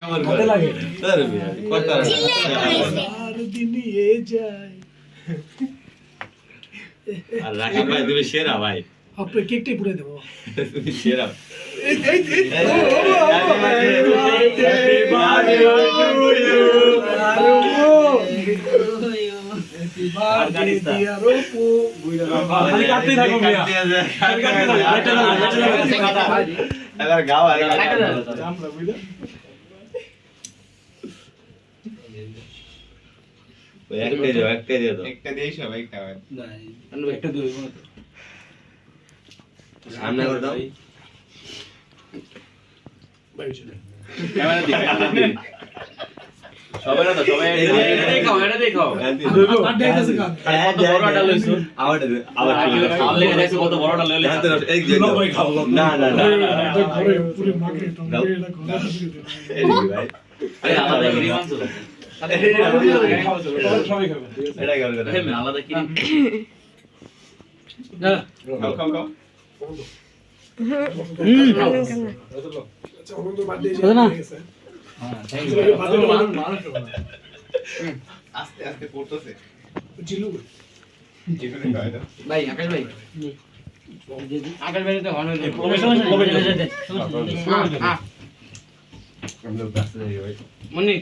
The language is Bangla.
আমার ঘরে লাগে তোর বিয়া কথা আর দিন এ যায় আর রাকিব ভাই তুমি সেরা ভাই আপনি কেকটাই পুড়ে দেবো তুমি সেরা এই খালি কাটতেই থাকো মিয়া এবার গাও আর আমরা বুঝলা একটাই দিও তো একটা দিয়েই সবাই খাবেন একটা দুই সামনে করে দাও ক্যামেরা দিকে সবাই না তো সবাই এটা দেখাও আড্ডা আছে কাজ কত বড়টা লইছো আবার আবার আমলে দেখছো কত বড়টা লইলে এক যে না না না ঘরে পুরো মাকে টঙ্গে এটা ঘরে আসবে এই ভাই আরে আলাদা কি মানছো সবাই খাবে এটা গেল কথা আলাদা কি খাও খাও খাও আচ্ছা বন্ধু বার্থডে এসে হ্যাঁ আস্তে আস্তে পড়তেছে জিলু জীবনে খাওয়া দাও ভাই আকাশ ভাই আকাশ ভাই তো হন हम लोग 10 नहीं भाई মুন্নি